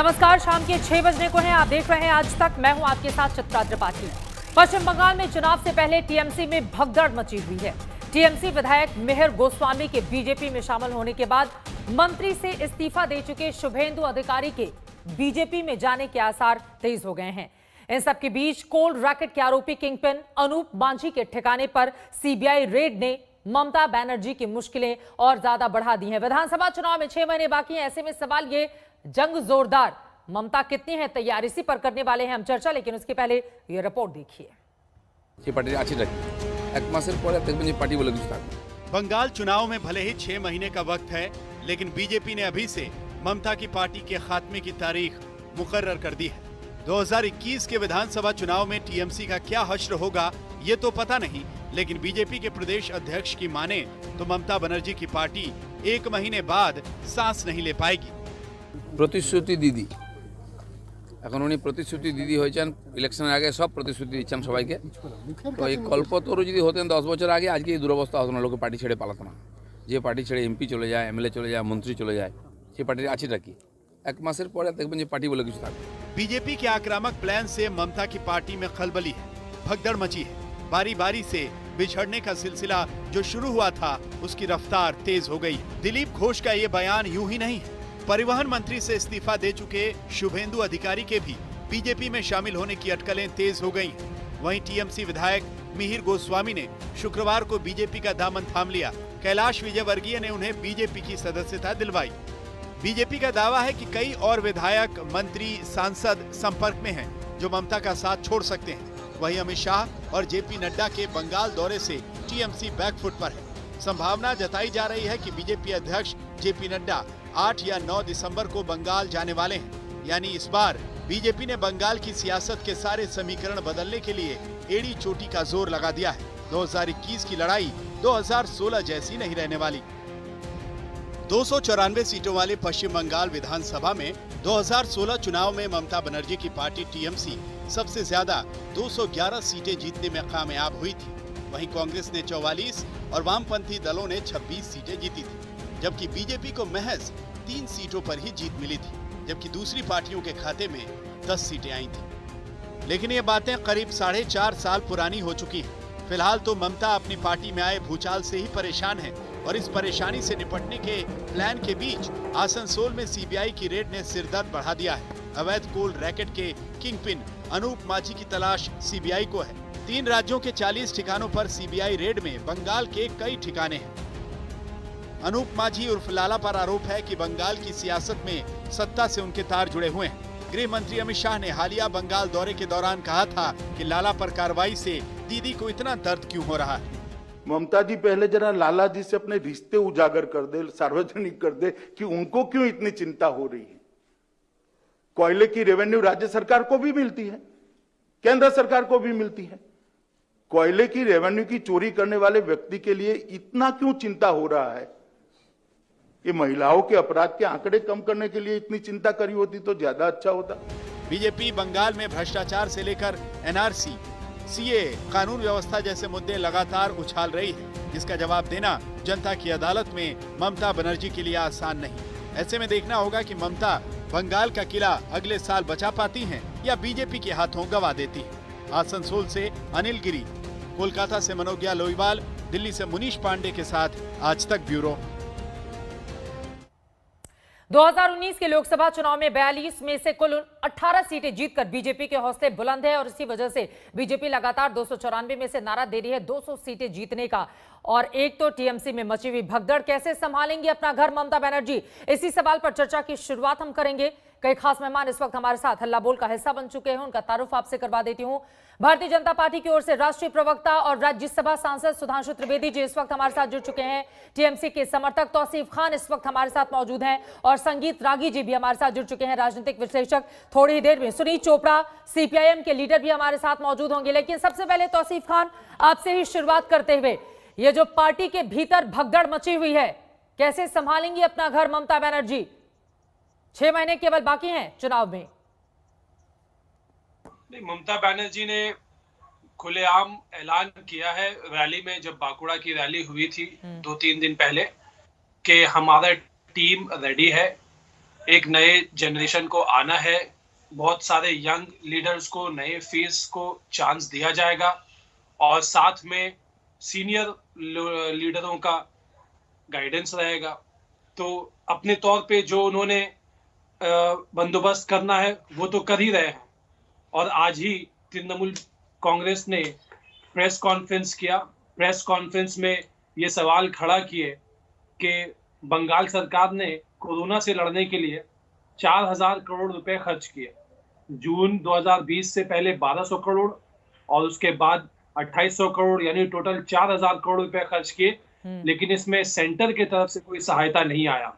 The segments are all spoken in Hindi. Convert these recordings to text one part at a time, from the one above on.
नमस्कार, शाम के 6 बजने को हैं। आप देख रहे हैं आज तक। मैं हूं आपके साथ चित्रा त्रिपाठी। पश्चिम बंगाल में चुनाव से पहले टीएमसी में भगदड़ मची हुई है। टीएमसी विधायक मिहिर गोस्वामी के बीजेपी में शामिल होने के बाद मंत्री से इस्तीफा दे चुके शुभेंदु अधिकारी के बीजेपी में जाने के आसार तेज हो गए हैं। इन सबके बीच कोल रैकेट के आरोपी किंगपिन अनूप मांझी के ठिकाने पर सीबीआई रेड ने ममता बनर्जी की मुश्किलें और ज्यादा बढ़ा दी हैं। विधानसभा चुनाव में 6 महीने बाकी हैं। ऐसे में सवाल ये, जंग जोरदार, ममता कितनी है तैयार, इसी पर करने वाले हैं हम चर्चा। लेकिन उसके पहले ये रिपोर्ट देखिए। बंगाल चुनाव में भले ही 6 महीने का वक्त है, लेकिन बीजेपी ने अभी से ममता की पार्टी के खात्मे की तारीख मुकर्रर कर दी है। 2021 के विधानसभा चुनाव में टीएमसी का क्या हश्र होगा ये तो पता नहीं, लेकिन बीजेपी के प्रदेश अध्यक्ष की माने तो ममता बनर्जी की पार्टी 1 महीने बाद सांस नहीं ले पाएगी। प्रतिश्रुति दीदी এখন উনি প্রতিশ্রুতি দিদি হয়েছেন, ইলেকশনের আগে সব প্রতিশ্রুতি দিচ্ছেন সবাইকে। তো এই কল্পতরু যদি হতেন 10 বছর আগে, আজকে এই দুরবস্থা হতো না, লোকে পার্টি ছেড়ে পালাতো না। যে পার্টি ছেড়ে এমপি চলে যায়, এমএলএ চলে যায়, মন্ত্রী চলে যায়, সেই পার্টির আছেটা কি? 1 মাসের পরে দেখবেন যে পার্টি বলে কিছু থাকবে। बीजेपी के आक्रामक प्लान से ममता की पार्टी में खलबली है, भगदड़ मची है। बारी बारी से बिछड़ने का सिलसिला जो शुरू हुआ था, उसकी रफ्तार तेज हो गई। दिलीप घोष का ये बयान यूं ही नहीं है। परिवहन मंत्री से इस्तीफा दे चुके शुभेंदु अधिकारी के भी बीजेपी में शामिल होने की अटकलें तेज हो गई। वहीं टीएमसी विधायक मिहिर गोस्वामी ने शुक्रवार को बीजेपी का दामन थाम लिया। कैलाश विजयवर्गीय ने उन्हें बीजेपी की सदस्यता दिलवाई। बीजेपी का दावा है कि कई और विधायक, मंत्री, सांसद संपर्क में हैं जो ममता का साथ छोड़ सकते हैं। वहीं अमित शाह और जेपी नड्डा के बंगाल दौरे से टीएमसी बैकफुट पर है। संभावना जताई जा रही है कि बीजेपी अध्यक्ष जेपी नड्डा 8 या 9 दिसंबर को बंगाल जाने वाले हैं। यानी इस बार बीजेपी ने बंगाल की सियासत के सारे समीकरण बदलने के लिए एड़ी चोटी का जोर लगा दिया है। 2021 की लड़ाई 2016 जैसी नहीं रहने वाली। 294 सीटों वाले पश्चिम बंगाल विधानसभा में 2016 चुनाव में ममता बनर्जी की पार्टी टीएमसी सबसे ज्यादा 211 सीटें जीतने में कामयाब हुई थी। वहीं कांग्रेस ने 44 और वामपंथी दलों ने 26 सीटें जीती थी, जबकि बीजेपी को महज 3 सीटों पर ही जीत मिली थी, जबकि दूसरी पार्टियों के खाते में 10 सीटें आई थी। लेकिन ये बातें करीब 4.5 साल पुरानी हो चुकी हैं। फिलहाल तो ममता अपनी पार्टी में आए भूचाल से ही परेशान है और इस परेशानी से निपटने के प्लान के बीच आसनसोल में सीबीआई की रेड ने सिरदर्द बढ़ा दिया है। अवैध कोल रैकेट के किंगपिन अनूप मांझी की तलाश सीबीआई को है। 3 राज्यों के 40 ठिकानों पर सीबीआई रेड में बंगाल के कई ठिकाने हैं। अनूप मांझी उर्फ लाला पर आरोप है कि बंगाल की सियासत में सत्ता से उनके तार जुड़े हुए हैं। गृह मंत्री अमित शाह ने हालिया बंगाल दौरे के दौरान कहा था कि लाला पर कार्रवाई से दीदी को इतना दर्द क्यों हो रहा है। ममता जी पहले जरा लाला जी से अपने रिश्ते उजागर कर दे, सार्वजनिक कर दे कि उनको क्यों इतनी चिंता हो रही है। कोयले की रेवेन्यू राज्य सरकार को भी मिलती है, केंद्र सरकार को भी मिलती है। कोयले की रेवेन्यू की चोरी करने वाले व्यक्ति के लिए इतना क्यों चिंता हो रहा है। ये महिलाओं के अपराध के आंकड़े कम करने के लिए इतनी चिंता करी होती तो ज्यादा अच्छा होता। बीजेपी बंगाल में भ्रष्टाचार से लेकर एनआरसी, सीएए, कानून व्यवस्था जैसे मुद्दे लगातार उछाल रही है, जिसका जवाब देना जनता की अदालत में ममता बनर्जी के लिए आसान नहीं। ऐसे में देखना होगा कि ममता बंगाल का किला अगले साल बचा पाती हैं या बीजेपी के हाथों गंवा देती है। आसनसोल से अनिल गिरी, कोलकाता से मनोज्ञा लोईवाल, दिल्ली से मुनीश पांडे के साथ आज तक ब्यूरो। 2019 के लोकसभा चुनाव में 42 में से कुल 18 सीटें जीतकर बीजेपी के हौसले बुलंद है और इसी वजह से बीजेपी लगातार 294 में से नारा दे रही है 200 सीटें जीतने का। और एक तो टीएमसी में मची हुई भगदड़, कैसे संभालेंगी अपना घर ममता बनर्जी, इसी सवाल पर चर्चा की शुरुआत हम करेंगे। कई खास मेहमान इस वक्त हमारे साथ हल्ला बोल का हिस्सा बन चुके हैं, उनका तारुफ आपसे करवा देती हूं। भारतीय जनता पार्टी की ओर से राष्ट्रीय प्रवक्ता और राज्यसभा सांसद सुधांशु त्रिवेदी जी इस वक्त हमारे साथ जुड़ चुके हैं। टीएमसी के समर्थक तौसीफ खान इस वक्त हमारे साथ मौजूद हैं और संगीत रागी जी भी हमारे साथ जुड़ चुके हैं, राजनीतिक विश्लेषक। थोड़ी ही देर में सुनील चोपड़ा, सीपीआईएम के लीडर भी हमारे साथ मौजूद होंगे। लेकिन सबसे पहले तौसीफ खान, आपसे ही शुरुआत करते हुए, ये जो पार्टी के भीतर भगदड़ मची हुई है, कैसे संभालेंगी अपना घर ममता बनर्जी? 6 महीने केवल बाकी हैं चुनाव में। ममता बनर्जी ने खुलेआम ऐलान किया है रैली में, जब बांकुड़ा की रैली हुई थी 2-3 दिन पहले, कि हमारा टीम रेडी है एक नए जनरेशन को आना है, बहुत सारे यंग लीडर्स को, नए फेस को चांस दिया जाएगा और साथ में सीनियर लीडरों का गाइडेंस रहेगा। तो अपने तौर पे जो उन्होंने बंदोबस्त करना है वो तो कर ही रहे हैं और आज ही तृणमूल कांग्रेस ने प्रेस कॉन्फ्रेंस किया। प्रेस कॉन्फ्रेंस में ये सवाल खड़ा किए कि बंगाल सरकार ने कोरोना से लड़ने के लिए 4,000 करोड़ रुपए खर्च किए। जून 2020 से पहले 1,200 करोड़ और उसके बाद 2,800 करोड़, यानी टोटल 4,000 करोड़ रुपए खर्च किए, लेकिन इसमें सेंटर की तरफ से कोई सहायता नहीं आया।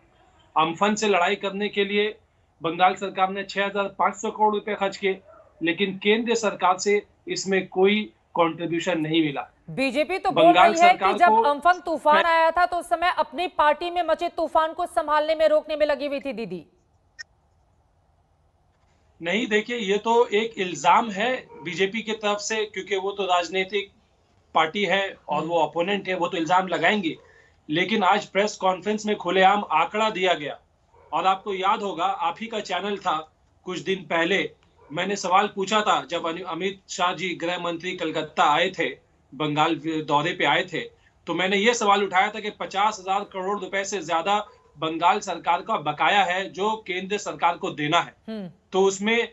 अम्फन से लड़ाई करने के लिए बंगाल सरकार ने 6,500 करोड़ रुपए खर्च किए, लेकिन केंद्र सरकार से इसमें कोई कंट्रीब्यूशन नहीं मिला। बीजेपी तो बोल रही है कि जब अम्फन तूफान आया था तो उस समय अपनी पार्टी में मचे तूफान को संभालने में, रोकने में लगी हुई थी दीदी। नहीं, देखिए ये तो एक इल्जाम है बीजेपी की तरफ से, क्योंकि वो तो राजनीतिक पार्टी है और वो अपोनेंट है, वो तो इल्जाम लगाएंगे। लेकिन आज प्रेस कॉन्फ्रेंस में खुलेआम आंकड़ा दिया गया और आपको याद होगा, आप ही का चैनल था, कुछ दिन पहले मैंने सवाल पूछा था जब अमित शाह जी गृह मंत्री कलकत्ता आए थे, बंगाल दौरे पे आए थे, तो मैंने ये सवाल उठाया था कि 50,000 करोड़ रुपए से ज्यादा बंगाल सरकार का बकाया है जो केंद्र सरकार को देना है। तो उसमें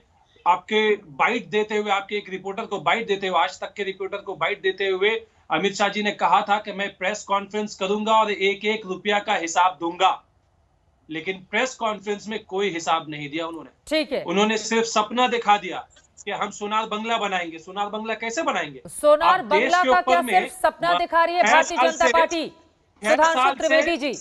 आपके बाइट देते हुए, आपके एक रिपोर्टर को बाइट देते हुए, आज तक के रिपोर्टर को बाइट देते हुए अमित शाह जी ने कहा था कि मैं प्रेस कॉन्फ्रेंस करूंगा और एक एक रुपया का हिसाब दूंगा, लेकिन प्रेस कॉन्फ्रेंस में कोई हिसाब नहीं दिया उन्होंने। ठीक है, उन्होंने सिर्फ सपना दिखा दिया कि हम सोनार बंगला बनाएंगे। सोनार बंगला कैसे बनाएंगे? सोनार बंगला का क्या सिर्फ सपना दिखा रही है भारतीय जनता पार्टी, सुधांशु त्रिवेदी जी?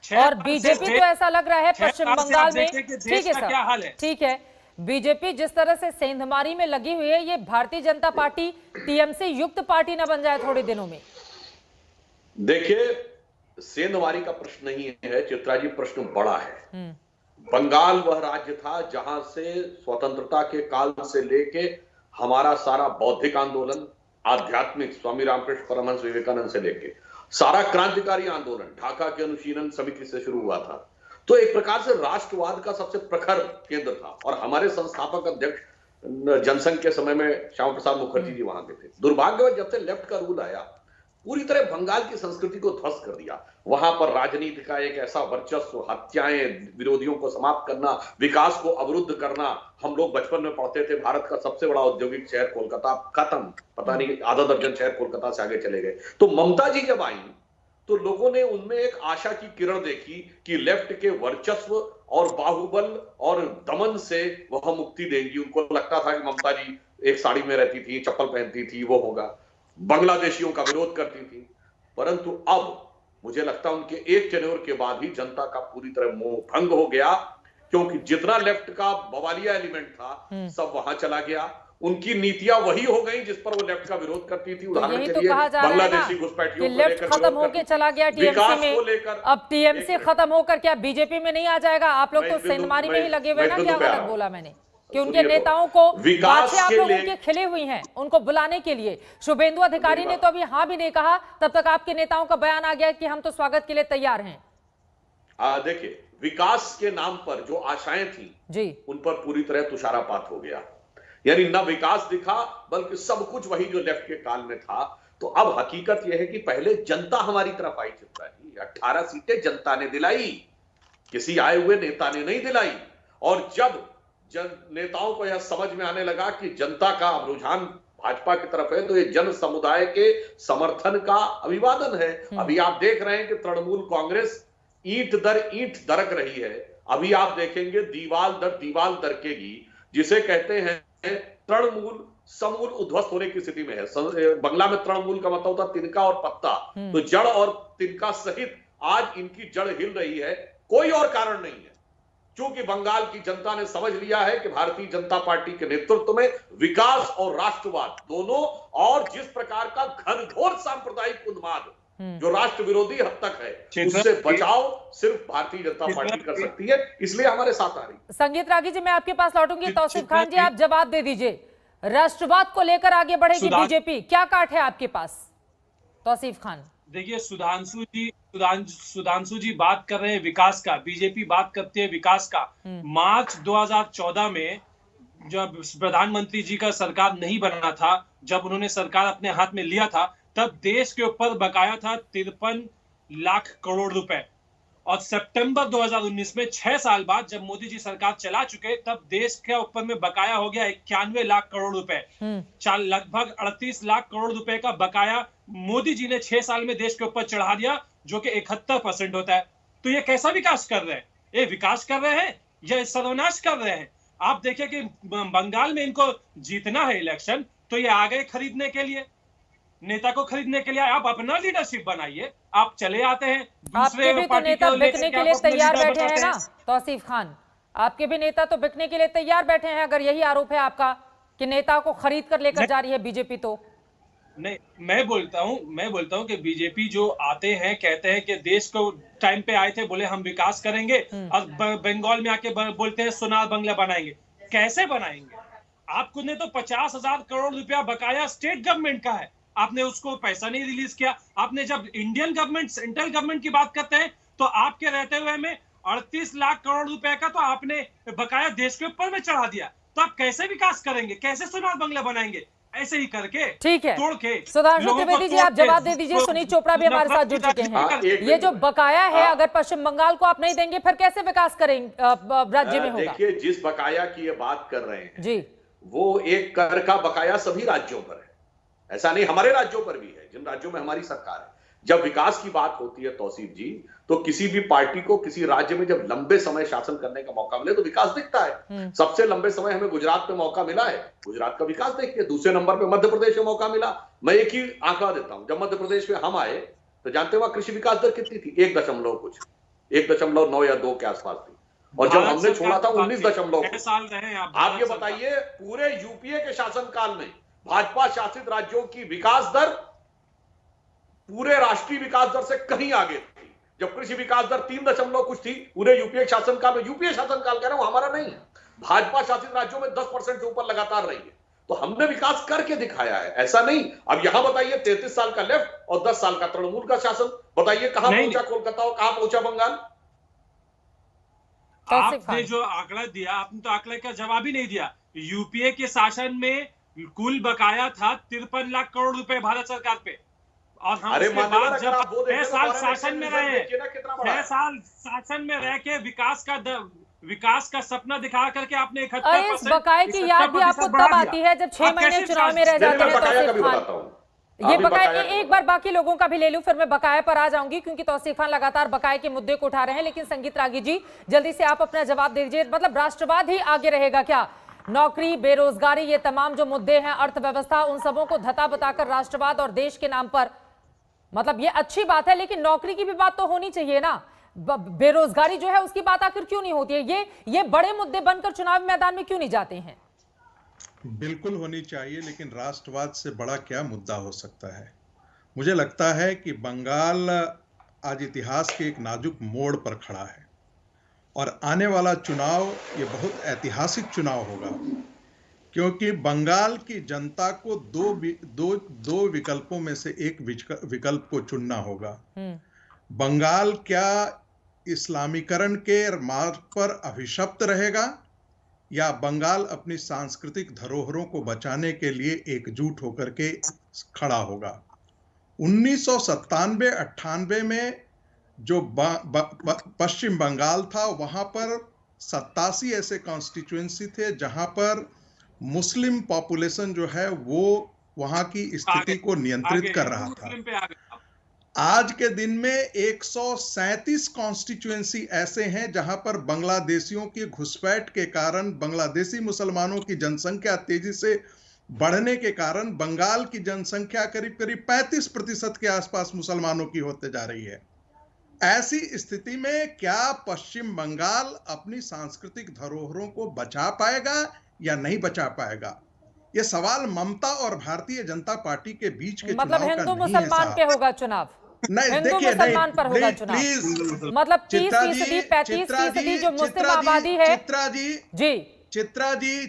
और बीजेपी तो ऐसा लग रहा है पश्चिम बंगाल में, ठीक है सर, ठीक है, बीजेपी जिस तरह से सेंधमारी में लगी हुई है, ये भारतीय जनता पार्टी टीएमसी युक्त पार्टी न बन जाए थोड़े दिनों में? देखिए, सेंधमारी का प्रश्न नहीं है चित्रा जी, प्रश्न बड़ा है। बंगाल वह राज्य था जहां से स्वतंत्रता के काल से लेके हमारा सारा बौद्धिक आंदोलन, आध्यात्मिक, स्वामी रामकृष्ण परमहंस विवेकानंद से लेके सारा क्रांतिकारी आंदोलन ढाका के अनुशीलन समिति से शुरू हुआ था। तो एक प्रकार से राष्ट्रवाद का सबसे प्रखर केंद्र था और हमारे संस्थापक अध्यक्ष जनसंघ के समय में श्यामा प्रसाद मुखर्जी जी वहां के थे। दुर्भाग्य जब से लेफ्ट का रूल आया, पूरी तरह बंगाल की संस्कृति को ध्वस्त कर दिया। वहां पर राजनीति का एक ऐसा वर्चस्व, हत्याएं, विरोधियों को समाप्त करना, विकास को अवरुद्ध करना। हम लोग बचपन में पढ़ते थे भारत का सबसे बड़ा औद्योगिक शहर कोलकाता खत्म, पता नहीं आधा दर्जन शहर कोलकाता से आगे चले गए। तो ममता जी जब आई तो लोगों ने उनमें एक आशा की किरण देखी कि लेफ्ट के वर्चस्व और बाहुबल और दमन से वह मुक्ति देंगी। उनको लगता था कि ममता जी एक साड़ी में रहती थी, चप्पल पहनती थी, वो होगा, बांग्लादेशियों का विरोध करती थी। परंतु अब मुझे लगता है उनके एक टेन्योर के बाद ही जनता का पूरी तरह मोह भंग हो गया, क्योंकि जितना लेफ्ट का बवालिया एलिमेंट था सब वहां चला गया। उनकी नीतियां वही हो गई जिस पर वो लेफ्ट का विरोध करती थी। उदाहरण के लिए बांग्लादेशी घुसपैठियों को लेकर खत्म होके चला गया टीएमसी में, अब टीएमसी खत्म होकर क्या बीजेपी में नहीं आ जाएगा? आप लोग तो सेंधमारी में ही लगे हुए ना? क्या गलत बोला मैंने कि उनके नेताओं को बातें आप लोगों के खिले हुई हैं उनको बुलाने के लिए? शुभेंदु अधिकारी ने तो अभी हाँ भी नहीं कहा, तब तक आपके नेताओं का बयान आ गया कि हम तो स्वागत के लिए तैयार हैं। देखिए, विकास के नाम पर जो आशाएं थी जी, उन पर पूरी तरह तुषारापात हो गया। यानी न विकास दिखा बल्कि सब कुछ वही जो लेफ्ट के काल में था। तो अब हकीकत यह है कि पहले जनता हमारी तरफ आई। चित्रा जी, 18 सीटें जनता ने दिलाई, किसी आए हुए नेता ने नहीं दिलाई। और जब नेताओं को यह समझ में आने लगा कि जनता का रुझान भाजपा की तरफ है, तो ये जन समुदाय के समर्थन का अभिवादन है। अभी आप देख रहे हैं कि तृणमूल कांग्रेस ईंट दर ईंट दरक रही है। अभी आप देखेंगे दीवाल दर दीवाल दरकेगी, जिसे कहते हैं तृणमूल समूल उध्वस्त होने की स्थिति में है। बंगला में तृणमूल का मतलब होता तिनका और पत्ता, तो जड़ और तिनका सहित आज इनकी जड़ हिल रही है। कोई और कारण नहीं है, क्योंकि बंगाल की जनता ने समझ लिया है कि भारतीय जनता पार्टी के नेतृत्व में विकास और राष्ट्रवाद दोनों, और जिस प्रकार का घनघोर सांप्रदायिक उन्माद जो राष्ट्र विरोधी हद तक है, उससे बचाव सिर्फ भारतीय जनता पार्टी कर सकती है। इसलिए हमारे साथ आ रही। संगीत रागी जी, मैं आपके पास लौटूंगी। तौसीफ खान जी, आप जवाब दे दीजिए। राष्ट्रवाद को लेकर आगे बढ़ेगी बीजेपी, क्या काट है आपके पास? तौसीफ खान। देखिए सुधांशु जी बात कर रहे हैं विकास का, बीजेपी बात करती है विकास का। मार्च 2014 में जब प्रधानमंत्री जी का सरकार नहीं बना था, जब उन्होंने सरकार अपने हाथ में लिया था, तब देश के ऊपर बकाया था 53 लाख करोड़ रुपए। और सितंबर 2019 में 6 साल बाद जब मोदी जी सरकार चला चुके, तब देश के ऊपर में बकाया हो गया 91 लाख करोड़ रुपए। लगभग 38 लाख करोड़ रुपए का बकाया मोदी जी ने 6 साल में देश के ऊपर चढ़ा दिया, जो कि 71% होता है। तो ये कैसा विकास कर रहे हैं? ये विकास कर रहे हैं या सर्वनाश कर रहे हैं? आप देखिए कि बंगाल में इनको जीतना है इलेक्शन, तो ये आ गए खरीदने के लिए, नेता को खरीदने के लिए। आप अपना लीडरशिप बनाइए, आप चले आते हैं आपके भी तो नेता बिकने के लिए तैयार बैठे हैं ना तौसीफ खान, आपके भी नेता तो बिकने के लिए तैयार बैठे हैं, अगर यही आरोप है आपका कि नेता को खरीद कर लेकर जा रही है बीजेपी। तो नहीं, मैं बोलता हूं कि बीजेपी जो आते हैं, कहते हैं कि देश को टाइम पे आए थे, बोले हम विकास करेंगे, और बंगाल में आके बोलते हैं सोनार बंगला बनाएंगे। कैसे बनाएंगे? आपको ने तो 50,000 करोड़ रुपया बकाया स्टेट गवर्नमेंट का है, आपने उसको पैसा नहीं रिलीज किया। आपने जब इंडियन गवर्नमेंट, सेंट्रल गवर्नमेंट की बात करते हैं, तो आपके रहते हुए में 38 लाख करोड़ रुपए का तो आपने बकाया देश के ऊपर में चढ़ा दिया। तो आप कैसे विकास करेंगे? कैसे सोनार बंगला बनाएंगे? ऐसे ही करके, ठीक है, तोड़ के। सुधांशु त्रिवेदी जी आप जवाब दे दीजिए। सुनील चोपड़ा भी हमारे साथ जुड़ चुके हैं। ये जो बकाया है, अगर पश्चिम बंगाल को आप नहीं देंगे, फिर कैसे विकास करेंगे राज्य में होगा? देखिए, जिस बकाया की ये बात कर रहे हैं जी, वो एक कर का बकाया सभी राज्यों पर है, ऐसा नहीं हमारे राज्यों पर भी है, जिन राज्यों में हमारी सरकार है। जब विकास की बात होती है तौसीफ जी, तो किसी भी पार्टी को किसी राज्य में जब लंबे समय शासन करने का मौका मिले तो विकास दिखता है। सबसे लंबे समय हमें गुजरात में मौका मिला है, गुजरात का विकास देखिए। दूसरे नंबर पे मध्य प्रदेश में मौका मिला। मैं एक ही आंकड़ा देता हूं, जब मध्य प्रदेश में हम आए तो जानते हो कृषि विकास दर कितनी थी? 1.9 या 2 के आसपास थी, और जब हमने छोड़ा था 19.9 साल रहे। आप ये बताइए, पूरे यूपीए के शासनकाल में भाजपा शासित राज्यों की विकास दर पूरे राष्ट्रीय विकास दर से कहीं आगे थी। जब कृषि विकास दर 3 कुछ थी पूरे यूपीए शासनकाल में, यूपीए शासनकाल कह रहा हूं, हमारा नहीं है, भाजपा शासित राज्यों में 10% से ऊपर लगातार रही है। तो हमने विकास करके दिखाया है, ऐसा नहीं। अब यहां बताइए 33 साल का लेफ्ट और 10 साल का तृणमूल का शासन, बताइए कहां पहुंचा कोलकाता और कहां पहुंचा बंगाल? आपने जो आंकड़ा दिया, आपने तो आंकड़े का जवाब ही नहीं दिया। यूपीए के शासन में कुल बकाया था 53 लाख करोड़ रुपए भारत सरकार पे, और हम उसके बाद जब 6 साल शासन में रहे, 6 साल शासन में रह के विकास का सपना दिखा करके आपने 71%। इस बकाये की याद भी आपको तब आती है जब 6 महीने चुनाव में रह जाते हैं तौसीफ खान। ये बकाया, एक बार बाकी लोगों का भी ले लूं, फिर मैं बकाया पर आ जाऊंगी, क्योंकि तौसीफ खान लगातार बकाये के मुद्दे को उठा रहे हैं। लेकिन संगीत रागी जी, जल्दी से आप अपना जवाब दीजिए। मतलब राष्ट्रवाद ही आगे रहेगा क्या? नौकरी, बेरोजगारी, ये तमाम जो मुद्दे हैं, अर्थव्यवस्था, उन सबों को धता बताकर राष्ट्रवाद और देश के नाम पर, मतलब ये अच्छी बात है, लेकिन नौकरी की भी बात तो होनी चाहिए ना। बेरोजगारी जो है उसकी बात आखिर क्यों नहीं होती है? ये बड़े मुद्दे बनकर चुनावी मैदान में क्यों नहीं जाते हैं? बिल्कुल होनी चाहिए, लेकिन राष्ट्रवाद से बड़ा क्या मुद्दा हो सकता है? मुझे लगता है कि बंगाल आज इतिहास के एक नाजुक मोड़ पर खड़ा है, और आने वाला चुनाव ये बहुत ऐतिहासिक चुनाव होगा, क्योंकि बंगाल की जनता को दो विकल्पों में से एक विकल्प को चुनना होगा। बंगाल क्या इस्लामीकरण के मार्ग पर अभिशप्त रहेगा, या बंगाल अपनी सांस्कृतिक धरोहरों को बचाने के लिए एकजुट होकर के खड़ा होगा? 1997-98 में जो पश्चिम बंगाल था, वहां पर 87 ऐसे कॉन्स्टिट्यूएंसी थे जहां पर मुस्लिम पॉपुलेशन जो है वो वहां की स्थिति को नियंत्रित कर रहा था। आज के दिन में 137 कॉन्स्टिट्यूएंसी ऐसे हैं जहां पर बांग्लादेशियों की घुसपैठ के कारण, बांग्लादेशी मुसलमानों की जनसंख्या तेजी से बढ़ने के कारण बंगाल की जनसंख्या करीब करीब 35% के आसपास मुसलमानों की होते जा रही है। ऐसी स्थिति में क्या पश्चिम बंगाल अपनी सांस्कृतिक धरोहरों को बचा पाएगा या नहीं बचा पाएगा? ये सवाल ममता और भारतीय जनता पार्टी के बीच के मतलब चुनाव हिंदू का नहीं मुसलमान है पे होगा चुनाव? नहीं, हिंदू देखिए, मुसलमान पर होगा चुनाव? प्लीज, मतलब 30%, 35% जो मुस्लिम आबादी है। चित्रा जी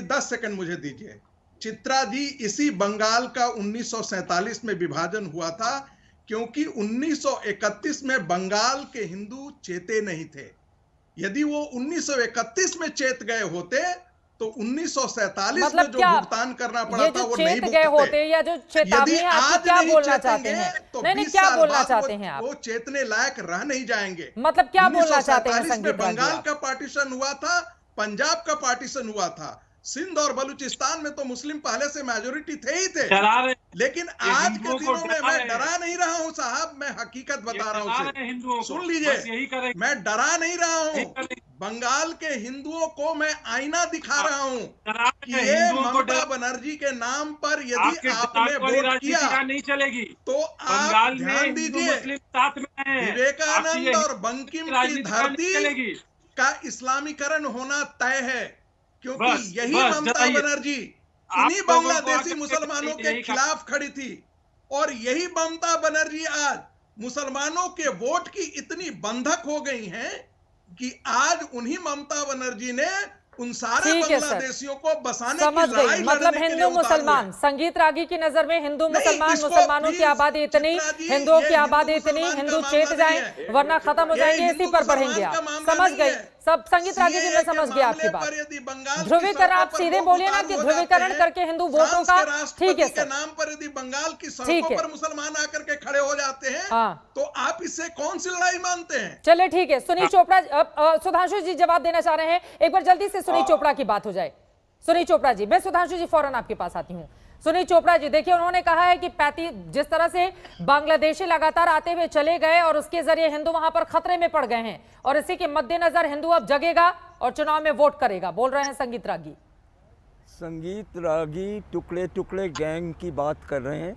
10 सेकंड मुझे दीजिए। चित्रा जी, इसी बंगाल का 1947 में विभाजन हुआ था, क्योंकि 1931 में बंगाल के हिंदू चेते नहीं थे। यदि वो 1931 में चेत गए होते तो 1947 मतलब में जो क्या भुगतान करना पड़ा ये था जो वो नहीं चेत गए होते भुगतते। या जो चेतावनी यदि है, आपकी आज क्या नहीं बोलना चाहते चेतेंगे हैं? तो नहीं 20 क्या साल बोलना बाद चाहते हैं आप? वो चेतने लायक रह नहीं जाएंगे। मतलब क्या बोलना चाहते हैं 1947 में संगीत राज जी बंगाल आप? का पार्टीशन हुआ था, पंजाब का पार्टीशन हुआ था, सिंध और बलूचिस्तान में तो मुस्लिम पहले से मेजोरिटी थे ही थे। डरा रहे लेकिन ये आज के हिंदुओं को दिनों में डरा मैं रहे डरा नहीं रहा हूं साहब, मैं हकीकत बता रहा डरा हूं रहे हिंदुओं उसे। को। सुन लीजिए, बस यही करेंगे। मैं डरा नहीं रहा यही हूं, करेंगे। बंगाल के हिंदुओं को मैं आईना दिखा रहा हूं डरा कि रहे ये हिंदुओं को ममता बनर्जी के नाम पर यदि आपके आपने डराने वाली वोट राजनीति किया यहाँ नहीं चलेगी। तो आप बंगाल में ध्यान हिंदू दीजिए, मुस्लिम साथ में हैं। आपकी विवेकानंद ये और बंकिम की राजनीति यहाँ नहीं धरती चलेगी। का इस्लामीकरण होना तय है, क्योंकि बस, यही बस, ममता जताइए। बनर्जी आप इन्हीं लोगों को बांग्लादेशी आगे मुसलमानों के यही कहा। खिलाफ खड़ी थी, और यही ममता बनर्जी आज मुसलमानों के वोट की इतनी बंधक हो गई हैं कि आज उन्हीं ममता बनर्जी ने उन सारे ठीक है सर, बांग्लादेशियों को बसाने समझ की लड़ाई गई। मतलब लड़ने के लिए हिंदू उतारे मुसलमान, हुए। संगीत रागी की नजर में हिंदू नहीं, मुसलमान, इसको मुसलमानों की प्लीज आबादी इतनी, चित्रा जी, हिंदुओं ये की आबादी हिंदू इतनी, मुसलमान हिंदू का चेत मामला नहीं जाएं है। वरना खत्म हो ये जाएंगे, हिंदू इसी पर मुसलमान बढ़ेंगे का आप। मामला समझ नहीं गई है। सब, संगीत रागी जी, मैं CAA के समझ गया आपकी मामले बात। पर यदि बंगाल की ध्रुवीकरण सड़कों आप पर सीधे लोग बोलिए ना उतारू कि हो ध्रुवीकरण जाते करके हैं, हिंदू वोटों फ्रांस का, के ठीक है राष्ट्रपति के सर, नाम पर यदि बंगाल की ठीक सड़कों है। पर मुसलमान आकर के खड़े हो जाते हैं, हाँ। तो आप इससे कौन सी लड़ाई मानते हैं? चलिए ठीक है। सुनील चोपड़ा, सुधांशु जी जवाब देना चाह रहे हैं, एक बार जल्दी से सुनील चोपड़ा की बात हो जाए। सुनील चोपड़ा जी, मैं सुधांशु जी फौरन आपके पास आती हूँ। सुनील चोपड़ा जी, देखिए उन्होंने कहा है कि 35 जिस तरह से बांग्लादेशी लगातार आते हुए चले गए और उसके जरिए हिंदू वहां पर खतरे में पड़ गए हैं, और इसी के मद्देनजर हिंदू अब जगेगा और चुनाव में वोट करेगा, बोल रहे हैं संगीत रागी। संगीत रागी टुकड़े टुकड़े गैंग की बात कर रहे हैं,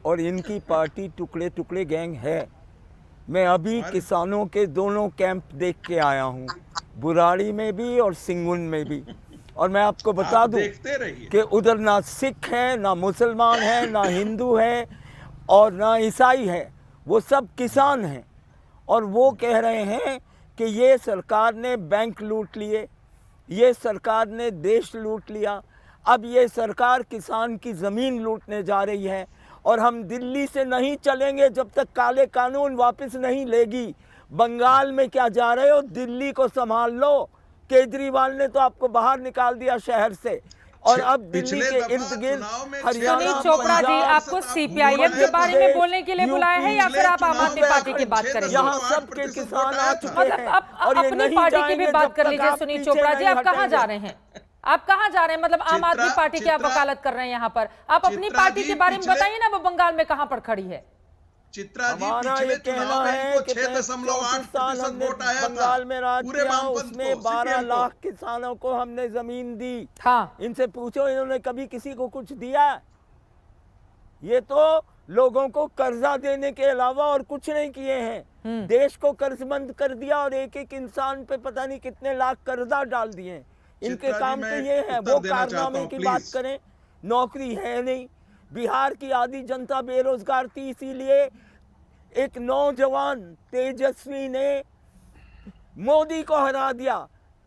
और इनकी पार्टी टुकड़े टुकड़े गैंग है। मैं अभी किसानों के दोनों कैंप देख के आया हूँ, बुराड़ी में भी और सिंगुन में भी, और मैं आपको बता आप दूं देखते रहिए कि उधर ना सिख है, ना मुसलमान है, ना हिंदू है और ना ईसाई है, वो सब किसान हैं। और वो कह रहे हैं कि ये सरकार ने बैंक लूट लिए, ये सरकार ने देश लूट लिया, अब ये सरकार किसान की ज़मीन लूटने जा रही है, और हम दिल्ली से नहीं चलेंगे जब तक काले कानून वापस नहीं लेगी। बंगाल में क्या जा रहे हो, दिल्ली को संभाल लो। केजरीवाल ने तो आपको बाहर निकाल दिया शहर से, और अब दिल्ली के इर्द गिर्द हरियाणा, सुनील चोपड़ा जी, आपको सीपीआईएम के बारे में बोलने के लिए बुलाया है या फिर आप आम आदमी पार्टी की बात करेंगे? यहाँ सबके किसान आ चुके मतलब हैं, आप और ये अपनी नहीं पार्टी की जाएंगे भी बात जब कर तक लीजिए। आप सुनील पीछे चोपड़ा जी, नहीं आप कहाँ हटेंगे। जा रहे हैं? आप कहाँ जा रहे हैं? मतलब आम आदमी पार्टी की आप वकालत कर रहे हैं यहाँ पर। आप अपनी चित्रा पार्टी जी, के बारे में पिछले- बताइए ना, वो बंगाल में कहाँ पर खड़ी है? चित्रा जी, हमारा पिछले ये कहना चुनाव में है इनको कि 6.8% हमने वोट आया था बंगाल में राज पूरे किया, वामपंथ उसमें को, 12 CPM को। लाख किसानों को हमने जमीन दी। हाँ, इनसे पूछो इन्होंने कभी किसी को कुछ दिया? ये तो लोगों को कर्जा देने के अलावा और कुछ नहीं किए हैं। देश को कर्जमंद कर दिया और एक एक इंसान पे पता नहीं कितने लाख कर्जा डाल दिए। इनके चित्रा जी, काम तो मैं ये है, उत्तर वो देना चाहता कारनामे हूं, की प्लीज। बात करें। नौकरी है नहीं, बिहार की आधी जनता बेरोजगार थी, इसीलिए एक नौजवान तेजस्वी ने मोदी को हरा दिया,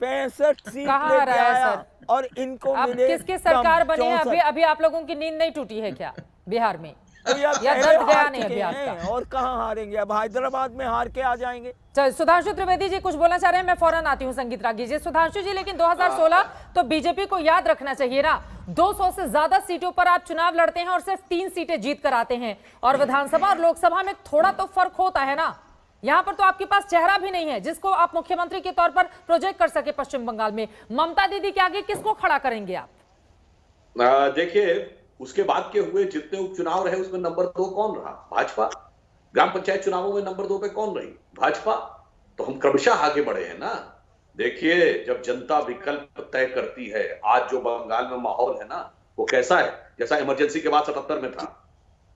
65 सीट कहाँ लेके हराया आया, सर? और इनको अब मिले किसकी सरकार कम बनी है? 64। अभी आप लोगों की नींद नहीं टूटी है क्या बिहार में? तो या पहले दर्द गया हार नहीं चुके अभी हैं, आपका? और कहाँ हारेंगे? अब हैदराबाद में हार के आ जाएंगे। चल, सुधांशु त्रिवेदी जी कुछ बोलना चाह रहे हैं, मैं फौरन आती हूँ संगीत रागी जी। सुधांशु जी, लेकिन 2016 तो बीजेपी को याद रखना चाहिए ना, 200 से ज्यादा सीटों पर आप चुनाव लड़ते हैं और सिर्फ 3 सीटें जीत कर आते हैं, और विधानसभा और लोकसभा में थोड़ा तो फर्क होता है ना। यहाँ पर तो आपके पास चेहरा भी नहीं है जिसको आप मुख्यमंत्री के तौर पर प्रोजेक्ट कर सके। पश्चिम बंगाल में ममता दीदी के आगे किसको खड़ा करेंगे आप? देखिए, उसके बाद के हुए जितने उपचुनाव रहे उसमें नंबर 2 कौन रहा? भाजपा। ग्राम पंचायत चुनावों में नंबर 2 पे कौन रही? भाजपा। तो हम क्रमशः आगे बढ़े हैं ना। देखिए, जब जनता विकल्प तय करती है, आज जो बंगाल में माहौल है ना, वो कैसा है? जैसा इमरजेंसी के बाद 77 में था।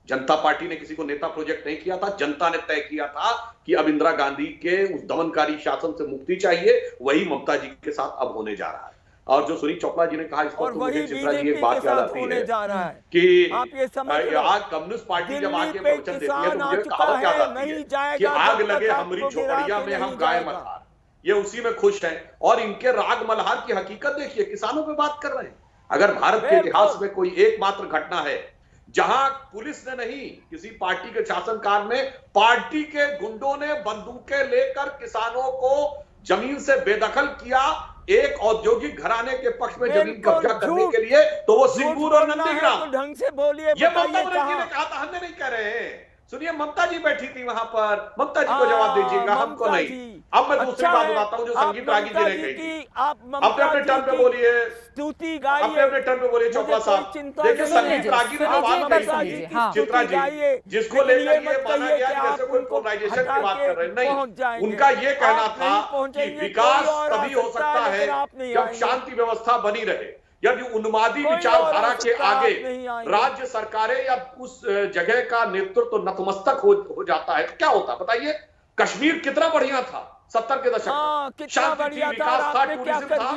जनता पार्टी ने किसी को नेता प्रोजेक्ट नहीं किया था, जनता ने तय किया था कि अब इंदिरा गांधी के उस दमनकारी शासन से मुक्ति चाहिए। वही ममता जी के साथ अब होने जा रहा है। और जो सुनील चोपड़ा जी ने कहा, इस पर और तो वही मुझे चित्रा जी बीजेपी एक के बात याद साथ आती होने है जा रहा है कि आप ये समझ लो। आज कम्युनिस्ट पार्टी जब दिल्ली आके पे प्रवचन देती है किसान तो आ मुझे चुका कहावत याद है, आती नहीं है जाएगा कि आग जब लगे तक हमारी आपको गिरा झोपड़िया के में हम नहीं गाय जाएगा। मल्हार, ये उसी में खुश हैं। और इनके राग मल्हार की हकीकत देखिए, किसानों पे बात कर रहे हैं। अगर भारत के बिल्कुल। इतिहास में कोई एकमात्र घटना है जहां पुलिस ने नहीं, किसी पार्टी के शासनकाल में पार्टी के गुंडों ने बंदूकें लेकर किसानों को जमीन से बेदखल किया, एक औद्योगिक घराने के पक्ष में जमीन कब्जा करने के लिए, तो वो सिंगूर और नंदीग्राम। ढंग से बोलिए, ये ममता बनर्जी ने कहा था, हमने नहीं कह रहे हैं। सुनिए, ममता जी बैठी थी वहां पर, ममता जी को जवाब दीजिएगा, हमको नहीं। अब मैं दूसरी बात बताता हूँ जो संगीत रागी जी ने कही थी। अपने अपने टर्न पे बोलिए, स्तुति गाइए, अपने अपने टर्न पे बोलिए चोपड़ा साहब। देखिए, संगीत रागी ने बात कही थी, चित्रा जी, जिसको लेकर ये माना गया कि जैसे कोई पोलराइजेशन की बात कर रहे हैं, नहीं, उनका ये कहना था कि विकास तभी हो सकता है जब शांति व्यवस्था बनी रहे। यदि उन्मादी विचारधारा के आगे राज्य सरकारें या उस जगह का नेतृत्व नतमस्तक हो जाता है तो क्या होता, बताइए। कश्मीर कितना बढ़िया था 70 के दशक में, शांति थी, विकास था, टूरिज्म था,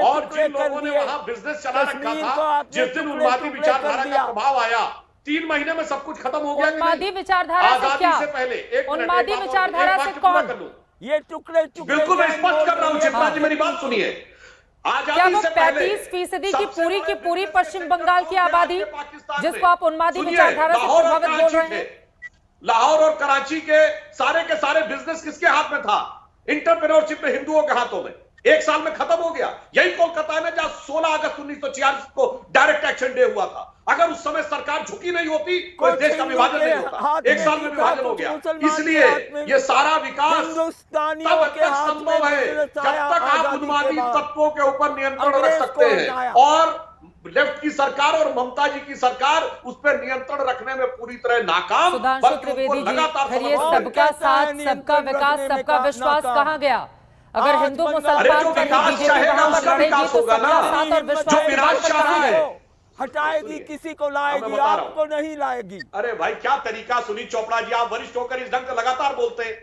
और जिन लोगों ने वहां बिजनेस चला रखा था, जिस दिन उन्मादी विचारधारा का प्रभाव आया, 3 महीने में सब कुछ खत्म हो गया। उन्मादी विचारधारा से क्या? से पहले एक उन्मादी विचारधारा से कौन? ये टुकड़े बिल्कुल मैं स्पष्ट कर रहा हूं, चित्रा जी मेरी बात सुनिए। क्या वो 35% की पूरी पश्चिम बंगाल की आबादी जिसको आप उन्मादी विचारधारा से प्रभावित बोल रहे हैं? लाहौर और कराची के सारे बिजनेस किसके हाथ में था? एंटरप्रेन्योरशिप में हिंदुओं के हाथों में। 1 साल में खत्म हो गया। यही कोलकाता में जहां 16 अगस्त 1946 को डायरेक्ट एक्शन डे हुआ था। अगर उस समय सरकार झुकी नहीं होती तो देश का विभाजन नहीं होता। 1 साल में विभाजन हो गया। इसलिए ये सारा विकास तब तक संभव है जब तक आप उन्मादी तत्वों के ऊपर नियंत्रण रख सकते हैं, और लेफ्ट की सरकार और ममता जी की सरकार उस पर नियंत्रण रखने में पूरी तरह नाकाम। सुधांशु त्रिवेदी जी, फिर ये सबका साथ, सबका विकास, सबका विश्वास कहाँ गया? अगर हिंदू मुसलमान बीजेपी वहां पर लड़ेगी तो सबका साथ और विश्वास हटाएगी, किसी को लाएगी, आपको नहीं लाएगी। अरे भाई क्या तरीका, सुनील चोपड़ा जी, आप वरिष्ठ होकर इस ढंग से लगातार बोलते हैं,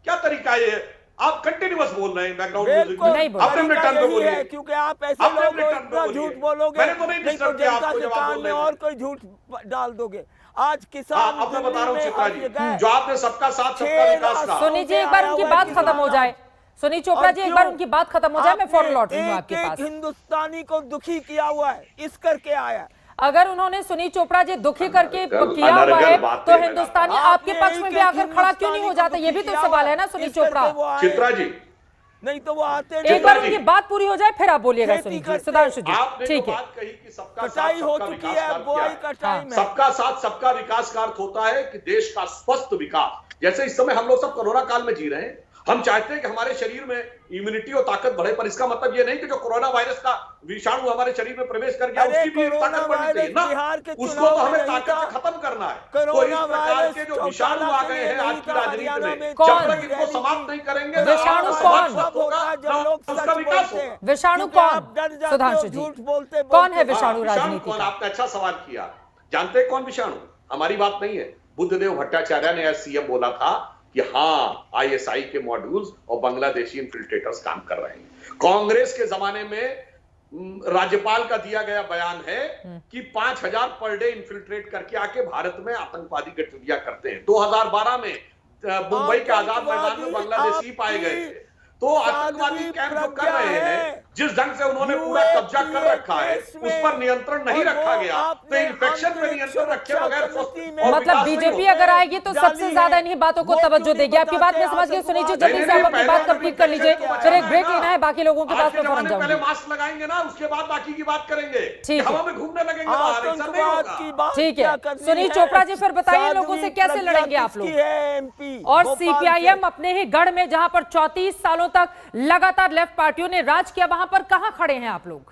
क्या तरीका है ये? आप कंटिन्यूअस बोल रहे हैं बैकग्राउंड म्यूजिक में। अपने टर्न पे बोलिए, क्योंकि आप ऐसे लोग झूठ बोलोगे, मैंने तो नहीं डिस्टर्ब किया आपको, जवाब बोल रहे हैं और कोई झूठ डाल दोगे। आज किसान अब मैं बता रहा हूं चित्रा जी, जो आपने सबका साथ सबका विकास कहा। सुनी जी, एक बार उनकी बात खत्म हो जाए। सुनी चोपड़ा जी, एक बार उनकी बात खत्म हो जाए, मैं फौरन लौट रही हूं आपके पास। हिंदुस्तानी को दुखी किया हुआ है, इस करके आया। अगर उन्होंने सुनी चोपड़ा जी दुखी करके किया हुआ है तो हिंदुस्तानी आपके पक्ष में भी आकर खड़ा क्यों नहीं हो जाता? ये भी तो सवाल है ना सुनी चोपड़ा। चित्रा जी, नहीं तो वो आते, एक बार उनकी बात पूरी हो जाए फिर आप बोलिएगा। सुनी जी, सुधांशु जी, ठीक है। कही कि सबका कटाई हो चुकी है, बुआई का टाइम है। सबका साथ सबका विकास का अर्थ होता है कि देश का स्वस्थ विकास। जैसे इस समय हम लोग सब कोरोना काल में जी रहे हैं, हम चाहते हैं कि हमारे शरीर में इम्यूनिटी और ताकत बढ़े, पर इसका मतलब ये नहीं कि जो कोरोना वायरस का विषाणु हमारे शरीर में प्रवेश कर गया उसकी भी ताकत बढ़नी चाहिए ना। उसको तो हमें ताकत से खत्म करना है। तो इस प्रकार के जो विषाणु आ गए हैं आज की राजनीति में, जब तक इनको समाप्त नहीं करेंगे, विषाणु कौन? उसका विकास होगा। विषाणु कौन? सुधांशु जी, कौन है विषाणु राजनीति का? आपने अच्छा सवाल किया। जानते हैं कौन विषाणु? हमारी बात नहीं है, बुद्धदेव भट्टाचार्य ने सीएम बोला था कि हाँ आईएसआई के मॉड्यूल्स और बांग्लादेशी इन्फिल्ट्रेटर्स काम कर रहे हैं। कांग्रेस के जमाने में राज्यपाल का दिया गया बयान है कि 5000 पर डे इन्फिल्ट्रेट करके आके भारत में आतंकवादी गतिविधियां करते हैं। 2012 में मुंबई के आजाद मैदान में बांग्लादेशी पाए गए थे। तो आतंकवादी कैंप जो कर रहे हैं, जिस ढंग से उन्होंने पूरा कब्जा कर रखा है, उस पर नियंत्रण नहीं रखा गया। तो इन्फेक्शन पे नियंत्रण रखे बगैर मतलब बीजेपी अगर आएगी तो सबसे ज्यादा इन्हीं बातों को तवज्जो देगी। आपकी बात में समझ गई। सुनी जी, जल्दी से आप अपनी बात कंप्लीट कर लीजिए, फिर एक ब्रेक लेना है, बाकी लोगों के पास में फौरन जाऊंगी। पहले मास्क लगाएंगे ना, उसके बाद बाकी की बात करेंगे। ठीक है, हवा में घूमने लगेंगे बाहर, ऐसा नहीं होगा। ठीक है। सुनील चोपड़ा जी, फिर बताइए लोगों से कैसे लड़ेंगे आप लोग? और सीपीआईएम अपने ही गढ़ में, जहां पर 34 सालों तक लगातार लेफ्ट पार्टियों ने राज किया, वहां पर कहां खड़े हैं आप लोग?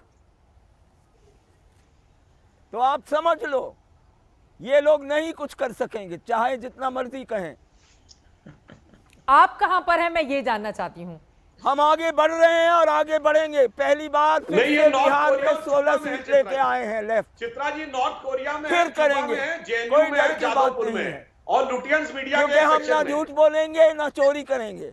तो आप समझ लो, ये लोग नहीं कुछ कर सकेंगे, चाहे जितना मर्जी कहें। आप कहां पर हैं, मैं ये जानना चाहती हूं। हम आगे बढ़ रहे हैं और आगे बढ़ेंगे। पहली बार बिहार में 16 सीट लेके आए हैं left. Chitra ji, north Korea में फिर करेंगे, कोई डर की बात नहीं है। और लुटियंस मीडिया क्योंकि हम ना झूठ बोलेंगे ना चोरी करेंगे।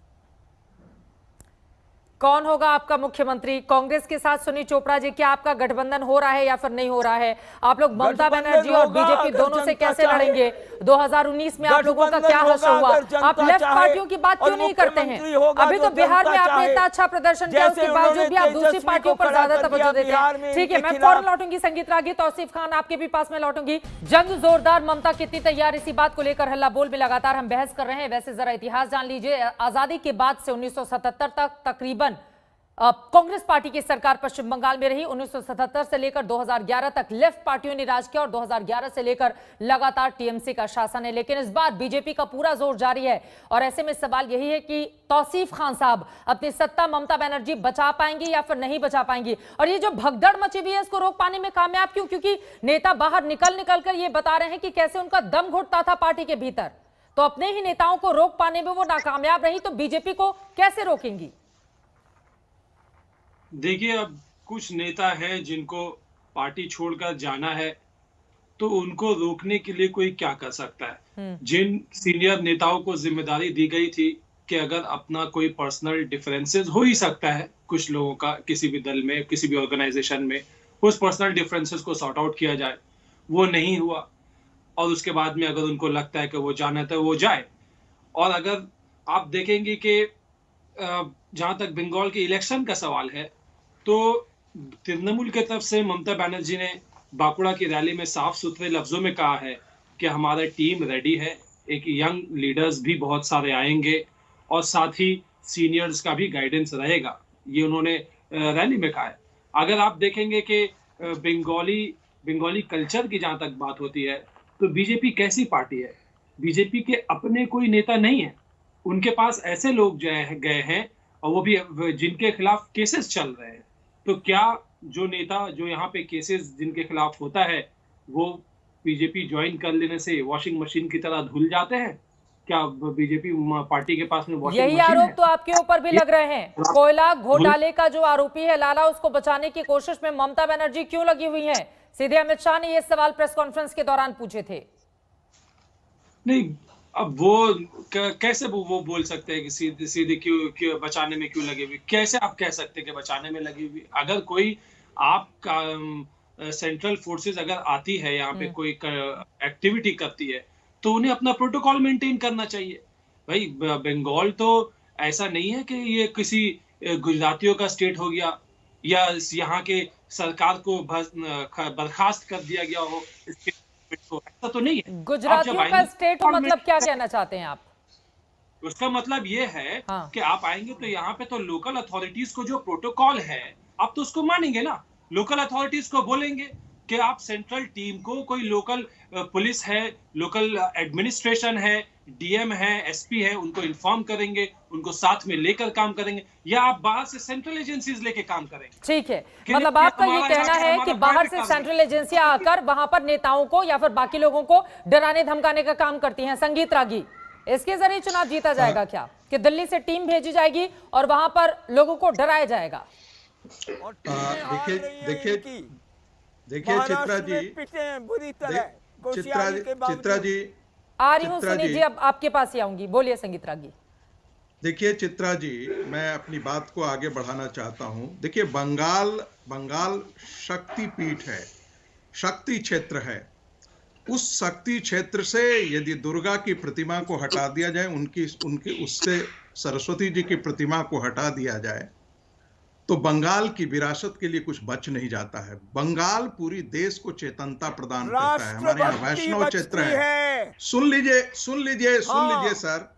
कौन होगा आपका मुख्यमंत्री? कांग्रेस के साथ सुनील चोपड़ा जी, क्या आपका गठबंधन हो रहा है या फिर नहीं हो रहा है? आप लोग ममता बनर्जी और बीजेपी दोनों से कैसे लड़ेंगे? 2019 में आप लोगों का क्या हश्र हुआ? आप लेफ्ट पार्टियों की बात क्यों नहीं करते हैं? अभी तो बिहार में आपने इतना अच्छा प्रदर्शन किया, उसके बावजूद भी आप दूसरी पार्टियों पर ज्यादा तवज्जो देते हैं। ठीक है, मैं फौरन लौटूंगी संगीत रागी, तौसीफ खान आपके भी पास में लौटूंगी। जंग जोरदार, ममता कितनी तैयार, इसी बात को लेकर हल्ला बोल में लगातार हम बहस कर रहे हैं। वैसे जरा इतिहास जान लीजिए, आजादी के बाद से 1977 तक तकरीबन कांग्रेस पार्टी की सरकार पश्चिम बंगाल में रही। 1977 से लेकर 2011 तक लेफ्ट पार्टियों ने राज किया और 2011 से लेकर लगातार टीएमसी का शासन है। लेकिन इस बार बीजेपी का पूरा जोर जारी है और ऐसे में सवाल यही है कि तौसीफ खान साहब अपनी सत्ता ममता बनर्जी बचा पाएंगी या फिर नहीं बचा पाएंगी? और ये जो भगदड़ मची हुई है, इसको रोक पाने में कामयाब क्यों? क्योंकि नेता बाहर निकल कर ये बता रहे हैं कि कैसे उनका दम घुटता था पार्टी के भीतर, तो अपने ही नेताओं को रोक पाने में वो नाकामयाब रही, तो बीजेपी को कैसे रोकेंगी? देखिए, अब कुछ नेता हैं जिनको पार्टी छोड़कर जाना है, तो उनको रोकने के लिए कोई क्या कर सकता है? जिन सीनियर नेताओं को जिम्मेदारी दी गई थी कि अगर अपना कोई पर्सनल डिफरेंसेस हो ही सकता है कुछ लोगों का, किसी भी दल में, किसी भी ऑर्गेनाइजेशन में, उस पर्सनल डिफरेंसेस को सॉर्ट आउट किया जाए, वो नहीं हुआ। और उसके बाद में अगर उनको लगता है कि वो जाना है तो वो जाए। और अगर आप देखेंगे कि जहां तक बंगाल के इलेक्शन का सवाल है, तो तृणमूल की तरफ से ममता बनर्जी ने बांकुड़ा की रैली में साफ सुथरे लफ्जों में कहा है कि हमारा टीम रेडी है, एक यंग लीडर्स भी बहुत सारे आएंगे और साथ ही सीनियर्स का भी गाइडेंस रहेगा, ये उन्होंने रैली में कहा है। अगर आप देखेंगे कि बंगाली कल्चर की जहां तक बात होती है, तो बीजेपी कैसी पार्टी है? बीजेपी के अपने कोई नेता नहीं है, उनके पास ऐसे लोग गए हैं और वो भी जिनके खिलाफ केसेस चल रहे हैं। तो क्या जो नेता जो यहाँ पे केसेस जिनके खिलाफ होता है, वो बीजेपी ज्वाइन कर लेने से वॉशिंग मशीन की तरह धुल जाते हैं? क्या बीजेपी पार्टी के पास में वॉशिंग यही मशीन आरोप है? तो आपके ऊपर भी लग रहे हैं। कोयला घोटाले का जो आरोपी है लाला, उसको बचाने की कोशिश में ममता बनर्जी क्यों लगी हुई हैं? सीधे अमित शाह ने ये सवाल प्रेस कॉन्फ्रेंस के दौरान पूछे थे। नहीं, अब वो कैसे वो बोल सकते हैं कि सीधे क्यों बचाने में क्यों लगी हुई? कैसे आप कह सकते हैं कि बचाने में लगी हुई? अगर कोई आपका सेंट्रल फोर्सेस अगर आती है यहाँ पे, कोई एक्टिविटी करती है, तो उन्हें अपना प्रोटोकॉल मेंटेन करना चाहिए। भाई, बंगाल तो ऐसा नहीं है कि ये किसी गुजरातियों का स्टेट हो गया या यहाँ के सरकार को बर्खास्त कर दिया गया हो, ऐसा तो नहीं है। गुजरातियों का स्टेट हो मतलब क्या कहना चाहते हैं आप? उसका मतलब ये है हाँ। कि आप आएंगे तो यहाँ पे तो लोकल अथॉरिटीज को जो प्रोटोकॉल है, आप तो उसको मानेंगे ना। लोकल अथॉरिटीज को बोलेंगे कि आप सेंट्रल टीम को, कोई लोकल पुलिस है, लोकल एडमिनिस्ट्रेशन है, डीएम है, एसपी है, उनको इन्फॉर्म करेंगे, उनको साथ में लेकर काम करेंगे, या आप बाहर से सेंट्रल एजेंसीज लेके काम करेंगे। ठीक है, मतलब आपका ये कहना है कि बाहर से सेंट्रल एजेंसियां आकर वहां पर नेताओं को या फिर बाकी लोगों को डराने धमकाने का काम करती हैं। संगीत रागी, इसके जरिए चुनाव जीता जाएगा क्या? कि दिल्ली से टीम भेजी जाएगी और वहां पर लोगों को डराया जाएगा? देखिए चित्रा जी, चित्रा जी आ रही हूँ सुनी जी, अब आपके पास ही आऊंगी। बोलिए संगीत रागी। देखिए चित्रा जी, मैं अपनी बात को आगे बढ़ाना चाहता हूं। देखिए, बंगाल शक्ति पीठ है, शक्ति क्षेत्र है। उस शक्ति क्षेत्र से यदि दुर्गा की प्रतिमा को हटा दिया जाए, उनकी उससे सरस्वती जी की प्रतिमा को हटा दिया जाए, तो बंगाल की विरासत के लिए कुछ बच नहीं जाता है। बंगाल पूरी देश को चेतनता प्रदान करता है। हमारे यहाँ वैष्णव क्षेत्र है। सुन लीजिए सर,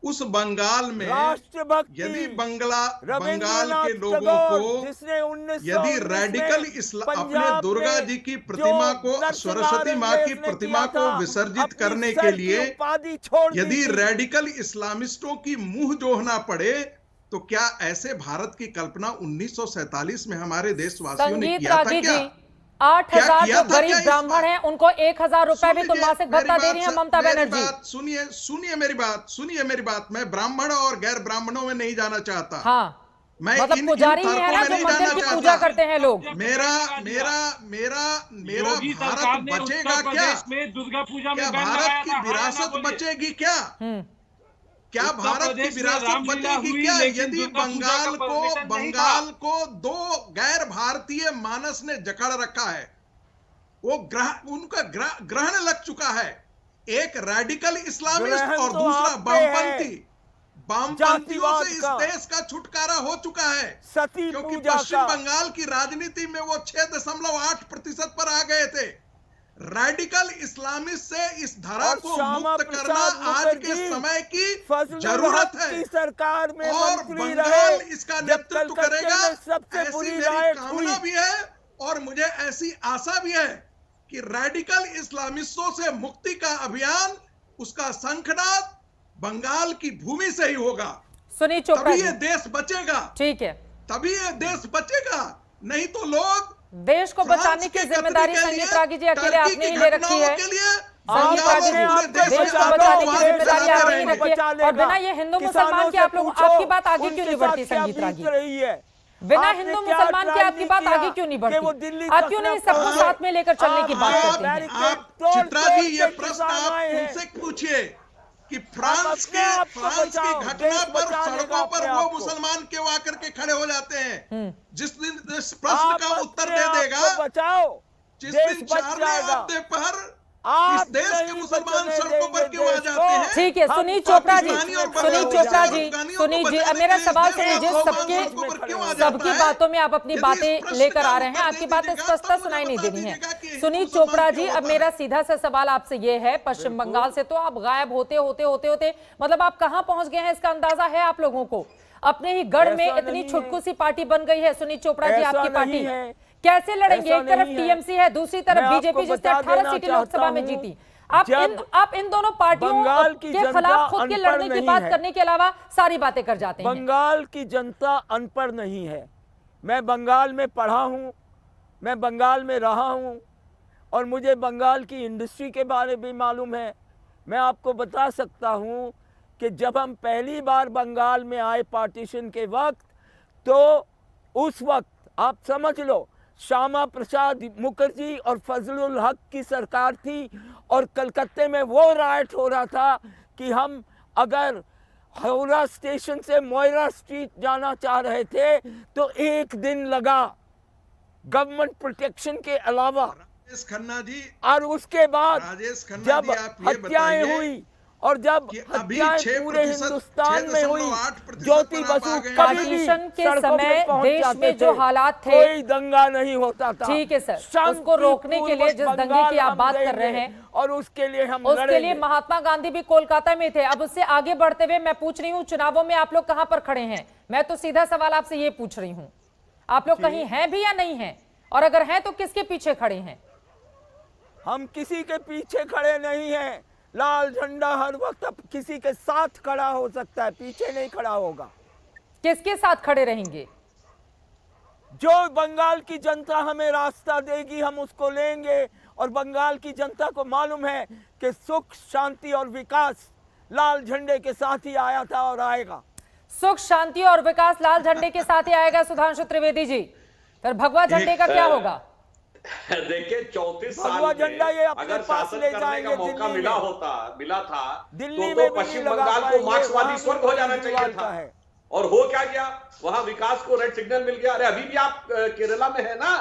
उस बंगाल में यदि बंगाल के लोगों को यदि रेडिकल अपने दुर्गा जी की प्रतिमा को, सरस्वती माँ की प्रतिमा को विसर्जित करने के लिए यदि रेडिकल इस्लामिस्टों की मुंह जोहना पड़े, तो क्या ऐसे भारत की कल्पना 1947 में हमारे देशवासियों ने किया था क्या? 8,000 जो गरीब ब्राह्मण हैं, उनको 1,000 रुपए भी तो मासिक भत्ता दे रही है ममता बनर्जी। सुनिए मेरी बात। मैं ब्राह्मण और गैर ब्राह्मणों में नहीं जाना चाहता। हाँ, मतलब पुजारी ही है ना जो मंदिर की पूजा करते हैं लोग। मेरा भारत बचेगा क्या? दुर्गा पूजा में क्या भारत की विरासत बचेगी क्या? क्या भारत की विरासत बचेगी क्या यदि बंगाल को दो गैर भारतीय मानस ने जकड़ रखा है? वो उनका ग्रहण लग चुका है। एक रैडिकल इस्लामिस्ट ग्रहण और तो दूसरा आप पे है। वामपंथियों से इस जातिवाद का। देश का छुटकारा हो चुका है, सती क्योंकि पूजा पश्चिम का। बंगाल की राजनीति में वो 6.8% पर आ गए थे। रैडिकल इस्लामिस्ट से इस धरा और को श्यामा मुक्त करना प्रसाद आज के मुखर्जी समय की फजलुल जरूरत हक है की सरकार में और मंत्री बंगाल रहे इसका जब नेतृत्व कलकत्ते करेगा। में सबसे ऐसी बुरी मेरी राइट कामना हुई। भी है और मुझे ऐसी आशा भी है कि रैडिकल इस्लामिस्टों से मुक्ति का अभियान, उसका शंखनाद बंगाल की भूमि से ही होगा। सुनील चोपड़ा तभी जी, ये देश बचेगा, ठीक है। तभी ये देश बचेगा। नहीं तो लोग देश को फ्रांस बचाने की के जिम्मेदारी कतरे के संगीत लिए, रागी जी अकेले टर्की आपने की ही ले रखी घटनाओं है। के लिए संगीत बंगाल रागी और जी, पूरे देश देश को में बचाने की आतंकवाद जिम्मेदारी फैलाते आपने ही रहेंगे। रखी है। और बिना ये हिंदू मुसलमान के आप लोग आपकी बात आगे क्यों नहीं बढ़ती संगीत रागी? बिना हिंदू मुसलमान के आपकी बात आगे क्यों नहीं बढ़ती? आप क्यों नहीं सबको साथ में लेकर चलने की बात करते हैं? आप चित्रा जी, ये प्रश्न आप उनसे पूछिए कि फ्रांस की घटना पर सड़कों पर वो मुसलमान क्यों आकर के खड़े हो जाते हैं? जिस दिन इस प्रश्न का उत्तर दे देगा, बचाओ, जिस दिन चार्ली एब्दो पर इस देश के मुसलमान सड़कों पर क्यों आ जाते हैं? ठीक है सुनील चोपड़ा जी, पाकिस्तानी और सुनील चोपड़ा जी, अफगानियों को सुनील जी, बचाने अब मेरा के लिए सवाल इस देश सुनिए। का सबके सड़कों पर क्यों आ जाता सबकी है? बातों में आप अपनी यदि इस बातें प्रश्न लेकर का आ रहे हैं, उत्तर आपकी नहीं बातें दीजिएगा, स्पष्ट तब सुनाई मुझे नहीं बता देनी है। दीजिएगा कि हिंदू सुनील मुसलमान चोपड़ा जी, क्यों अब होता मेरा है? सीधा सा सवाल आपसे ये है, पश्चिम बंगाल से तो आप गायब होते होते मतलब आप कहां पहुंच गए हैं, इसका अंदाजा है आप लोगों को? अपने ही गढ़ में इतनी छुटकू सी पार्टी बन गई है सुनील चोपड़ा जी, आपकी पार्टी कैसे लड़ेंगे? एक तरफ टीएमसी है, दूसरी तरफ बीजेपी जिसने 18 सीटें लोकसभा में जीती। आप इन दोनों पार्टियों के खिलाफ खुद के लड़ने की बात करने के अलावा सारी बातें कर जाते हैं। बंगाल की जनता अनपढ़ नहीं है। मैं बंगाल में पढ़ा हूँ, मैं बंगाल में रहा हूँ और मुझे बंगाल की इंडस्ट्री के बारे में मालूम है। मैं आपको बता सकता हूँ कि जब हम पहली बार बंगाल में आए पार्टीशन के वक्त, तो उस वक्त आप समझ लो श्यामा प्रसाद मुखर्जी और फजलुल हक की सरकार थी और कलकत्ते में वो राइट हो रहा था कि हम अगर हावड़ा स्टेशन से मोइरा स्ट्रीट जाना चाह रहे थे तो एक दिन लगा गवर्नमेंट प्रोटेक्शन के अलावा। राजेश खन्ना जी, और उसके बाद राजेश खन्ना जब जी, आप ये हत्याएं बताइए हुई और जब कि अभी हत्याएं 6% पूरे हिंदुस्तान में हुई, 6.8% ज्योति पर आप बसु आ गए हैं। कभी भी पार्टीशन के सड़कों पे समय पहुंच देश जाते में जो थे। हालात थे, कोई दंगा नहीं होता था। ठीक है सर, उसको शांतिपूर्वक रोकने के लिए जिस दंगे बंगाल की आप हम बात कर देंगे रहे हैं, और उसके लिए हम उसके लिए लड़ेंगे। महात्मा गांधी भी कोलकाता में थे। अब उससे आगे बढ़ते हुए मैं पूछ रही हूँ, चुनावों में आप लोग कहां पर खड़े हैं? मैं तो सीधा सवाल आपसे ये पूछ रही हूँ, आप लोग कहीं हैं भी या नहीं हैं? और अगर हैं तो किसके पीछे खड़े हैं? हम किसी के पीछे खड़े नहीं हैं। लाल झंडा हर वक्त अब किसी के साथ खड़ा हो सकता है, पीछे नहीं खड़ा होगा। किसके साथ खड़े रहेंगे? जो बंगाल की जनता हमें रास्ता देगी हम उसको लेंगे। और बंगाल की जनता को मालूम है कि सुख, शांति और विकास लाल झंडे के साथ ही आया था और आएगा। सुख, शांति और विकास लाल झंडे के साथ ही आएगा। सुधांशु त्रिवेदी जी, फिर भगवा झंडे का क्या होगा? देखिए 34 भगवा साल झंडा ये में अपने अगर पास शासन ले करने जाएंगे का मौका दिल्ली मिला था दिल्ली तो में भी पश्चिम नहीं लगा बंगाल को पाएंगे, मार्क्सवादी वहाँ स्वर्ग हो जाना चाहिए केजरीवाल था। का है। और हो क्या गया, वहां विकास को रेड सिग्नल मिल गया। अरे अभी भी आप केरला में है ना,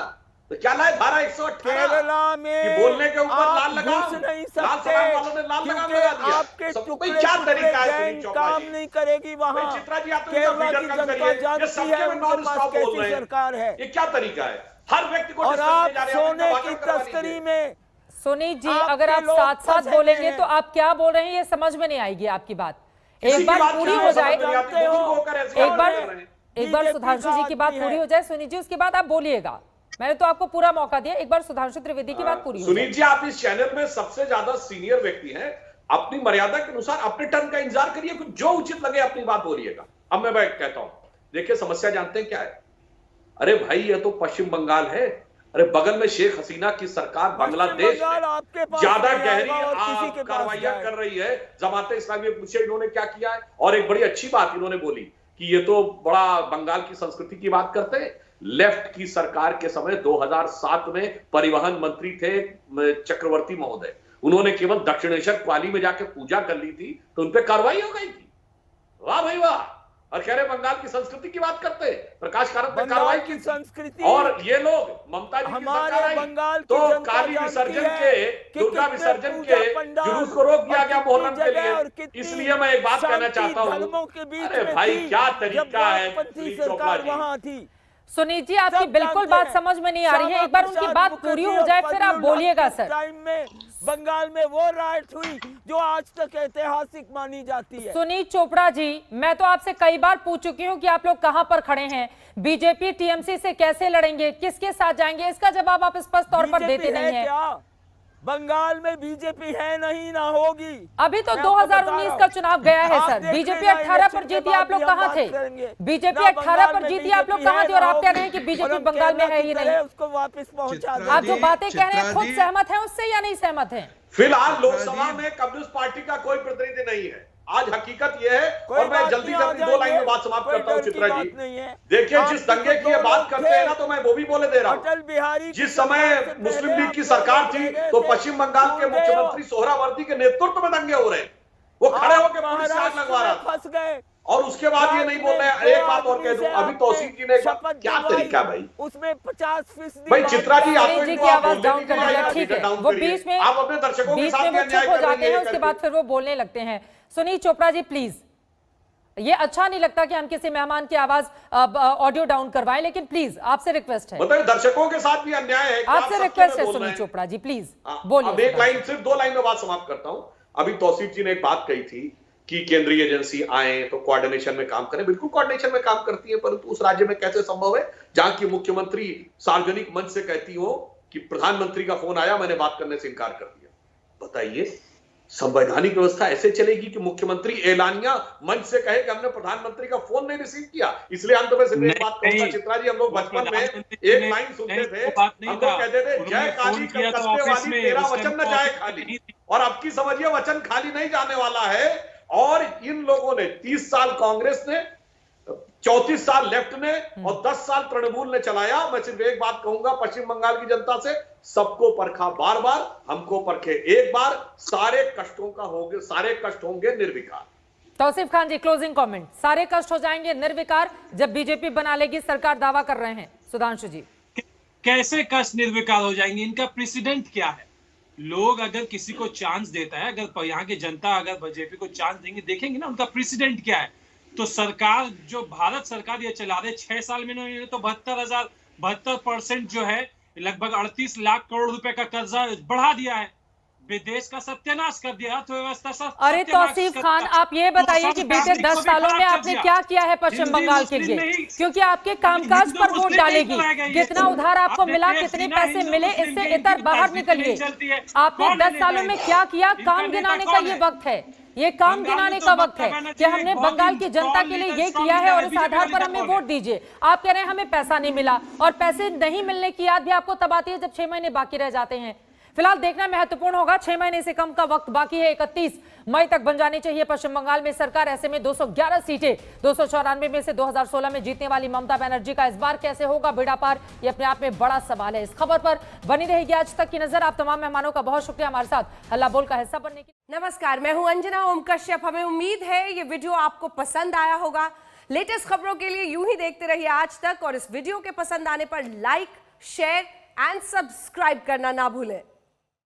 तो क्या लाए धारा 118 केरला में कि बोलने के ऊपर लाल लगा, घुस नहीं लाल सकते सलाम वालों ने लाल लगाम लगा दिया। आपके सब टुकड़े क्या तरीका है गैंग सुनील चोपड़ा काम जी? नहीं करेगी वहाँ। भाई चित्रा जी, आप तो केरला लीडर की कम जनता करिए, ये जानती सबके है में उनके नॉन पास स्टॉप बोल कैसी रहे हैं। सरकार है। ये क्या तरीका है? हर व्यक्ति को और डिस्कस आप किए जा रहे हैं, सोने अपनी की बातों करवा तस्करी लीजिए। में सुनील जी, आपके अगर आप लोग साथ साथ फंसे बोलेंगे हैं। तो आप क्या बोल रहे हैं ये समझ में नहीं आएगी आपकी बात। किसी एक की बार बात पूरी क्या हो समझ जाए, में नहीं आती, बुजुर्ग होकर ऐसे एक बात बार कर रहे हैं। एक बार बीजेपी सुधांशु का जी की बात आदमी पूरी है। हो जाए। सुनील जी, उसके बाद आप बोलिएगा। मैंने तो आपको पूरा मौका दिया, एक बार सुधांशु त्रिवेदी की बात पूरी हो जाए। सुनील जी, आप इस चैनल में सबसे ज्यादा सीनियर व्यक्ति हैं, अपनी मर्यादा के अनुसार अपने टर्न का इंतजार करिए, कुछ जो उचित लगे अपनी बात बोलिएगा। अब मैं कहता हूं, देखिए समस्या जानते हैं क्या है? अरे भाई, ये तो पश्चिम बंगाल है। अरे बगल में शेख हसीना की सरकार बांग्लादेश में ज्यादा गहरी कार्रवाइयां कर रही है। जमाते इस्लामी पूछे इन्होंने क्या किया है। और एक बड़ी अच्छी बात इन्होंने बोली कि ये तो बड़ा बंगाल की संस्कृति की बात करते हैं। लेफ्ट की सरकार के समय 2007 में परिवहन मंत्री थे चक्रवर्ती महोदय, उन्होंने केवल दक्षिणेश्वर क्वाली में जाके पूजा कर ली थी तो उनपे कार्रवाई हो गई थी। वाह भाई वाह, और कह रहे बंगाल की संस्कृति की बात करते हैं। प्रकाश कारक ने बंगाल कार्रवाई की की संस्कृति और ये लोग ममता जी की हमारे सरकार आई बंगाल की तो जनता काली जानती विसर्जन है के, कि दुर्गा कितने विसर्जन पूजा के पंडाल जुलूस को रोक दिया और गया कितनी मोहर्रम के जगह और लिए। कितनी इसलिए मैं एक बात कहना शांति चाहता हूँ, धर्मों के बीच अरे में भाई थी, क्या जब तरीका है वाजपेयी सुनील चोपड़ा सरकार जी। वहां थी। सुनीत जी, आपकी सब बिल्कुल जानते बात हैं। समझ में नहीं आ रही है। एक बार उनकी श्यामा बात प्रसाद पूरी मुखर्जी हो जाए और फिर आप फजलुल्लाह बोलिएगा के सर। टाइम में बंगाल में वो राइट हुई जो आज तक ऐतिहासिक मानी जाती है। सुनीत चोपड़ा जी, मैं तो आपसे कई बार पूछ चुकी हूं कि आप लोग कहां पर खड़े हैं, बीजेपी टीएमसी से कैसे लड़ेंगे, किसके साथ जाएंगे, इसका जवाब आप स्पष्ट तौर पर देते नहीं हैं। क्या बंगाल में बीजेपी है? नहीं, ना होगी। अभी तो मैं आपको 2019 का चुनाव गया है आप सर, देख बीजेपी लेना, 18 पर इलेक्शन के जीती, बाद आप लोग भी हम कहां बात थे? करेंगे। बीजेपी ना 18 पर बंगाल में जीती, आप लोग बीजेपी कहां थे? है, और ना आप कह रहे हैं होगी। कि और बीजेपी हम बंगाल में केरला है की ही तरह नहीं। उसको वापस पहुंचा चित्रा आप जो जी, बातें कह रहे हैं चित्रा खुद जी, सहमत हैं उससे या नहीं सहमत हैं? फिलहाल लोकसभा में कम्युनिस्ट पार्टी का कोई प्रतिनिधि नहीं है। आज हकीकत यह है कोई और मैं बात जल्दी नहीं, आ जल्दी 2 लाइन जाएंगे। में बात समाप्त कोई करता हूं डर की चित्रा बात जी। नहीं है। देखिए आप जिस तो दंगे की दो ये बात लोग करते हैं ना थे। तो मैं वो भी बोले दे रहा हूं। अटल बिहारी जिस समय मुस्लिम लीग की सरकार थी तो पश्चिम बंगाल के मुख्यमंत्री सोहरावर्दी के नेतृत्व में दंगे हो रहे हैं। वो खड़े होकर पुलिस से आग लगवा रहा था फंस गए और उसके बाद ये नहीं बोल रहे हैं। एक बात और कह दूं, अभी तौसीफ जी ने क्या तरीका भाई, उसमें 50% भाई चित्रा जी आपको जी इनको की आप आवाज बोलने डाउन नहीं कर दिया, दिया, आप ठीक मीटर है। डाउन वो करिए। बीच में आप अपने दर्शकों के बीच साथ में वो अन्याय चुप हो कर रहे जाते हैं, हैं उसके बाद फिर वो बोलने लगते हैं। सुनीत चोपड़ा जी प्लीज, ये अच्छा नहीं लगता कि हम किसी मेहमान की आवाज ऑडियो डाउन करवाएं, लेकिन प्लीज आपसे रिक्वेस्ट है, मतलब दर्शकों के साथ भी अन्याय है कि आप आपसे सत्य रिक्वेस्ट में है बोल रहे सुनीत हैं। चोपड़ा जी प्लीज अब बोलिए। एक लाइन सिर्फ 2 लाइन में बात समाप्त करता हूं। अभी तौसीफ जी ने एक बात कही थी कि केंद्रीय एजेंसी आए तो कोऑर्डिनेशन में काम करें। बिल्कुल कोऑर्डिनेशन में काम करती है, परंतु उस राज्य में कैसे संभव है जहां की मुख्यमंत्री सार्वजनिक मंच से कहती हो कि प्रधानमंत्री का फोन आया, मैंने बात करने से इनकार कर दिया। बताइए संवैधानिक व्यवस्था ऐसे चलेगी कि मुख्यमंत्री एलानिया मंच से कहे कि हमने प्रधानमंत्री का फोन नहीं रिसीव किया? इसलिए अंत में सिर्फ एक बात कहूंगा चित्रा जी, हम लोग बचपन में एक लाइन सुनते थे, हम लोग कहते थे जय काली कलकत्ते वाली तेरा वचन न जाए खाली। और अब की समझिए वचन खाली नहीं जाने वाला है। और इन लोगों ने 30 साल कांग्रेस ने, 34 साल लेफ्ट ने और 10 साल तृणमूल ने चलाया। मैं सिर्फ एक बात कहूंगा पश्चिम बंगाल की जनता से, सबको परखा बार बार, हमको परखे एक बार, सारे कष्टों का होंगे, सारे कष्ट होंगे निर्विकार। तौसीफ खान जी क्लोजिंग कमेंट, सारे कष्ट हो जाएंगे निर्विकार जब बीजेपी बना लेगी सरकार, दावा कर रहे हैं सुधांशु जी। कैसे कष्ट निर्विकार हो जाएंगे? इनका प्रेसिडेंट क्या है? लोग अगर किसी को चांस देता है, अगर यहाँ की जनता अगर बीजेपी को चांस देंगे, देखेंगे ना उनका प्रेसिडेंट क्या है। तो सरकार जो भारत सरकार ये चला रहे 6 साल में इन्होंने तो 72% जो है लगभग 38 लाख करोड़ रुपए का कर्जा बढ़ा दिया है, विदेश का सत्यानाश कर दिया, अर्थव्यवस्था। अरे तौसीफ खान, आप ये बताइए कि बीते 10 सालों में आपने क्या किया है पश्चिम बंगाल के लिए, क्योंकि आपके कामकाज पर वोट डालेगी। कितना उधार आपको मिला, कितने पैसे मिले, इससे इतर बाहर निकलिए। आपने 10 सालों में क्या किया, काम गिनाने का ये वक्त है, ये काम गिनाने का वक्त है कि हमने बंगाल की जनता के लिए ये किया है और इस आधार पर हमें वोट दीजिए। आप कह रहे हैं हमें पैसा नहीं मिला, और पैसे नहीं मिलने की याद भी आपको तब आती है जब 6 महीने बाकी रह जाते हैं। फिलहाल देखना महत्वपूर्ण होगा, 6 महीने से कम का वक्त बाकी है, 31 मई तक बन जानी चाहिए पश्चिम बंगाल में सरकार। ऐसे में 211 सीटें 294 में से 2016 में जीतने वाली ममता बनर्जी का इस बार कैसे होगा बेड़ा पार, ये अपने आप में बड़ा सवाल है। इस खबर पर बनी रहेगी आज तक की नजर। आप तमाम मेहमानों का बहुत शुक्रिया हमारे साथ हल्ला बोल का हिस्सा बनने की। नमस्कार, मैं हूं अंजना ओम कश्यप। हमें उम्मीद है ये वीडियो आपको पसंद आया होगा। लेटेस्ट खबरों के लिए यूं ही देखते रहिए आज तक, और इस वीडियो के पसंद आने पर लाइक, शेयर एंड सब्सक्राइब करना ना भूलें।